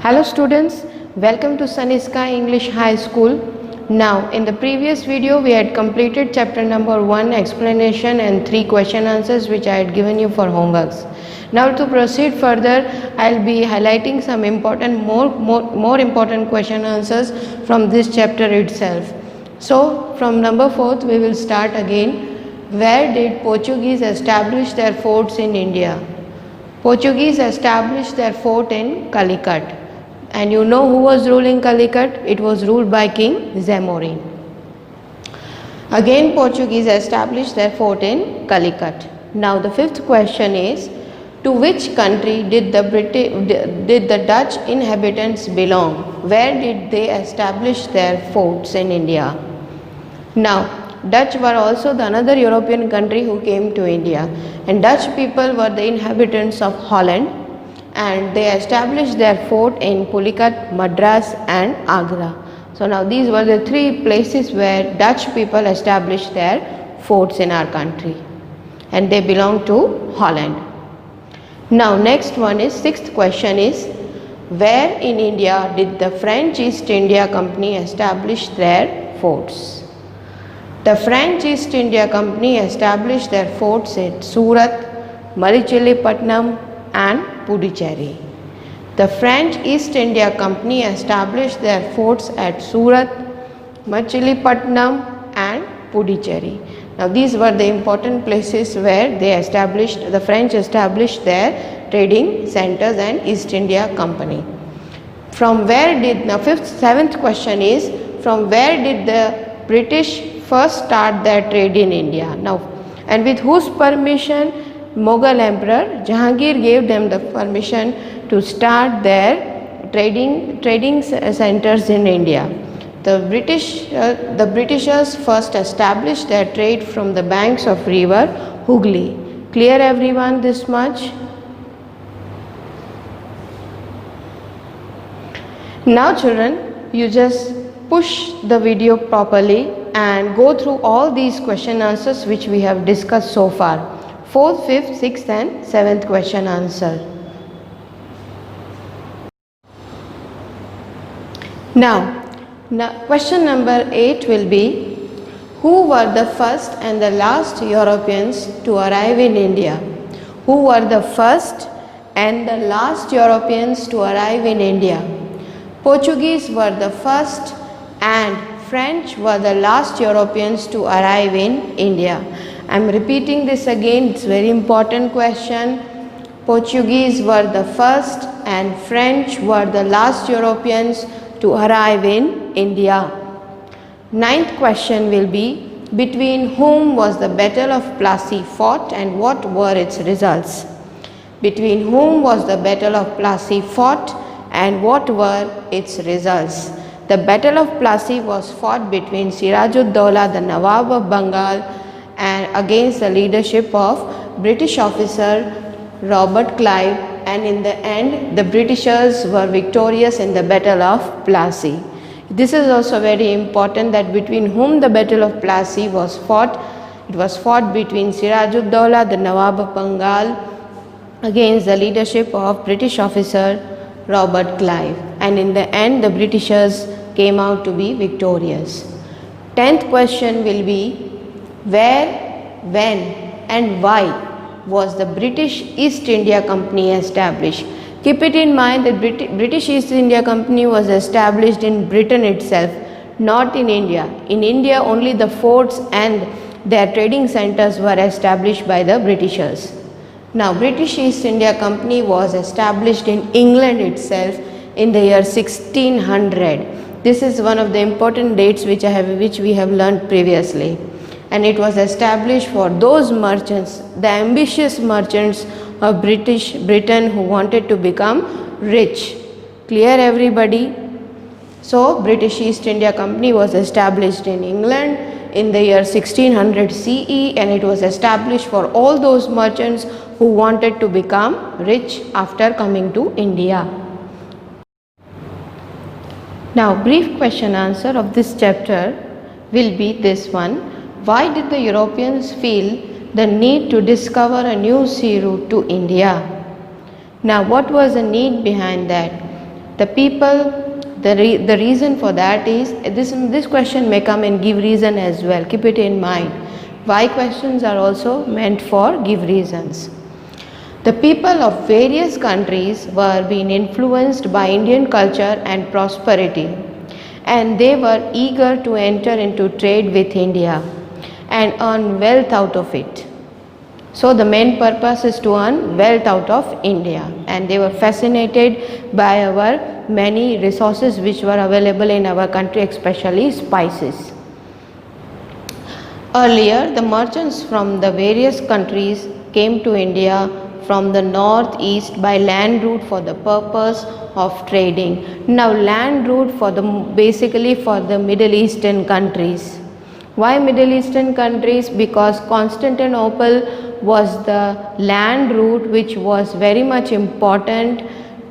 Hello students, welcome to Sunny Sky English High School. Now in the previous video we had completed chapter number 1 explanation and 3 question answers which I had given you for homeworks. Now to proceed further, I will be highlighting some important more important question answers from this chapter itself. So from number 4th we will start again. Where did Portuguese establish their forts in India? Portuguese established their fort in Calicut. And you know who was ruling Calicut? It was ruled by King Zamorin. Again Portuguese established their fort in Calicut. Now the fifth question is, to which country did the Dutch inhabitants belong? Where did they establish their forts in India? Now Dutch were also the another European country who came to India, and Dutch people were the inhabitants of Holland, and they established their fort in Pulicat, Madras and Agra. So now these were the three places where Dutch people established their forts in our country, and they belong to Holland. Now next one is, sixth question is, where in India did the French East India Company establish their forts? The French East India Company established their forts at Surat, Malichilipatnam and Puducherry. The French East India Company established their forts at Surat, Machilipatnam and Puducherry. Now these were the important places where the French established their trading centers and East India Company. From where did, now seventh question is, from where did the British first start their trade in India? Now, and with whose permission Mughal Emperor Jahangir gave them the permission to start their trading centers in India? The Britishers first established their trade from the banks of river Hooghly. Clear everyone this much? Now children, you just push the video properly and go through all these question answers which we have discussed so far. 4th, 5th, 6th and 7th question answer. Now question number 8 will be, who were the first and the last Europeans to arrive in India? Who were the first and the last Europeans to arrive in India? Portuguese were the first and French were the last Europeans to arrive in India. I am repeating this again, it's very important question. Portuguese were the first and French were the last Europeans to arrive in India. 9th question will be, between whom was the Battle of Plassey fought and what were its results? Between whom was the Battle of Plassey fought and what were its results? The Battle of Plassey was fought between Siraj-ud-Dowlah, the Nawab of Bengal, and against the leadership of British officer Robert Clive, and in the end the Britishers were victorious in the Battle of Plassey. This is also very important, that between whom the Battle of Plassey was fought. It was fought between Siraj-ud-Dowlah, the Nawab of Bengal, against the leadership of British officer Robert Clive, and in the end the Britishers came out to be victorious. 10th question will be, where, when and why was the British East India Company established? Keep it in mind that British East India Company was established in Britain itself, not in India. In India only the forts and their trading centers were established by the Britishers. Now British East India Company was established in England itself in the year 1600. This is one of the important dates which we have learned previously, and it was established for those merchants, the ambitious merchants of Britain who wanted to become rich. Clear everybody? So British East India Company was established in England in the year 1600 CE, and it was established for all those merchants who wanted to become rich after coming to India. Now brief question answer of this chapter will be this one. Why did the Europeans feel the need to discover a new sea route to India? Now what was the need behind that? The people, the reason for that is, this question may come and give reason as well. Keep it in mind. Why questions are also meant for give reasons. The people of various countries were being influenced by Indian culture and prosperity, and they were eager to enter into trade with India and earn wealth out of it. So the main purpose is to earn wealth out of India, and they were fascinated by our many resources which were available in our country, especially spices. Earlier, the merchants from the various countries came to India from the northeast by land route for the purpose of trading. Now land route for basically for the Middle Eastern countries. Why Middle Eastern countries? Because Constantinople was the land route which was very much important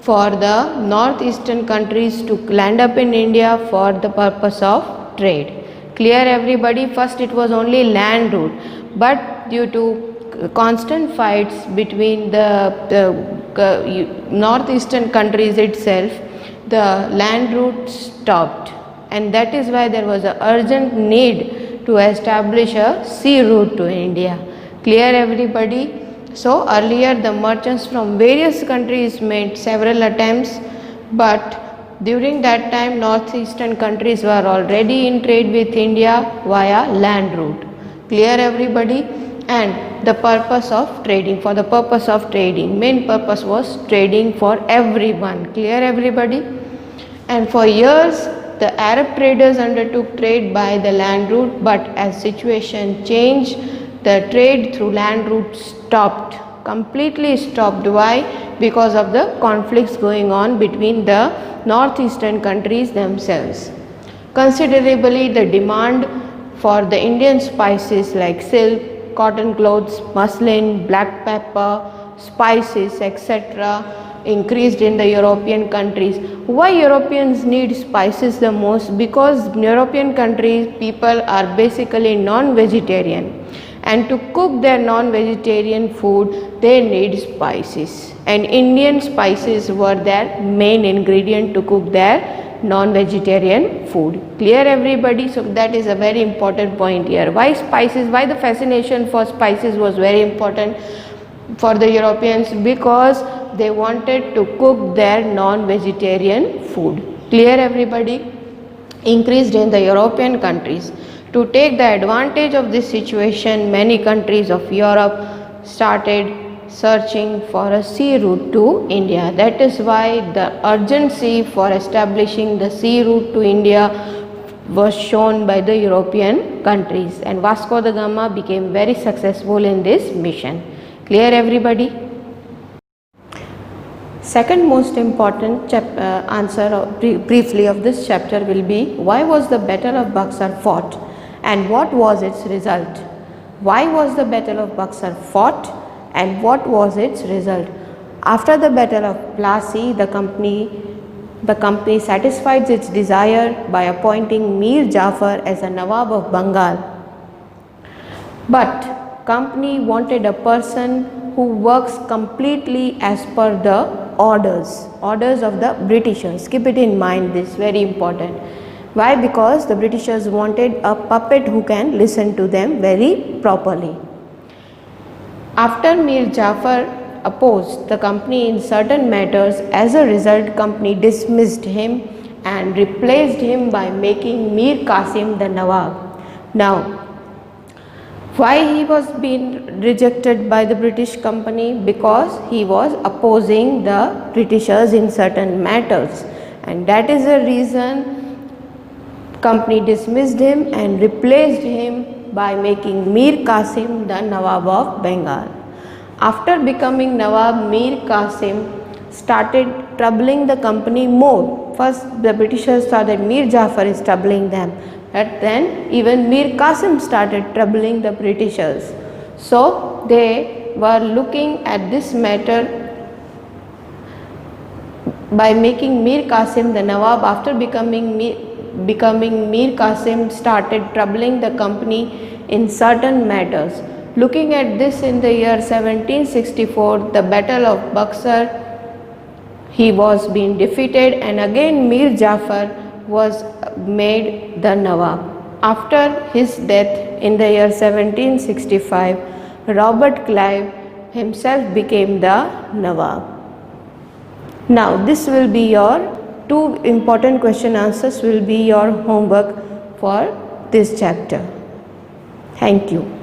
for the northeastern countries to land up in India for the purpose of trade. Clear everybody? First it was only land route, but due to constant fights between the northeastern countries itself, the land route stopped, and that is why there was an urgent need to establish a sea route to India. Clear everybody? So earlier the merchants from various countries made several attempts, but during that time northeastern countries were already in trade with India via land route. Clear everybody? And the purpose of trading, for the purpose of trading, main purpose was trading for everyone. Clear everybody? And for years the Arab traders undertook trade by the land route, but as situation changed, the trade through land route stopped, completely stopped. Why? Because of the conflicts going on between the northeastern countries themselves. Considerably the demand for the Indian spices like silk, cotton clothes, muslin, black pepper, spices, etc. increased in the European countries. Why Europeans need spices the most? Because European countries people are basically non-vegetarian, and to cook their non-vegetarian food they need spices, and Indian spices were their main ingredient to cook their non-vegetarian food. Clear everybody? So that is a very important point here. Why spices? Why the fascination for spices was very important for the Europeans? Because they wanted to cook their non-vegetarian food. Clear everybody? Increased in the European countries. To take the advantage of this situation, many countries of Europe started searching for a sea route to India. That is why the urgency for establishing the sea route to India was shown by the European countries, and Vasco da Gama became very successful in this mission. Clear everybody? Second most important answer briefly of this chapter will be, why was the Battle of Buxar fought and what was its result? Why was the Battle of Buxar fought and what was its result? After the Battle of Plassey, the company satisfied its desire by appointing Mir Jafar as a Nawab of Bengal. But company wanted a person who works completely as per the orders of the Britishers. Keep it in mind, this is very important. Why? Because the Britishers wanted a puppet who can listen to them very properly. After Mir Jafar opposed the company in certain matters, as a result company dismissed him and replaced him by making Mir Qasim the Nawab. Now, why he was being rejected by the British company? Because he was opposing the Britishers in certain matters, and that is the reason company dismissed him and replaced him by making Mir Qasim the Nawab of Bengal. After becoming Nawab, Mir Qasim started troubling the company more. First the Britishers saw that Mir Jafar is troubling them, but then even Mir Qasim started troubling the Britishers. So they were looking at this matter by making Mir Qasim the Nawab. After becoming Mir Qasim started troubling the company in certain matters. Looking at this in the year 1764, the Battle of Buxar, he was being defeated, and again Mir Jafar was made the Nawab. After his death in the year 1765, Robert Clive himself became the Nawab. Now this will be your two important question answers will be your homework for this chapter. Thank you.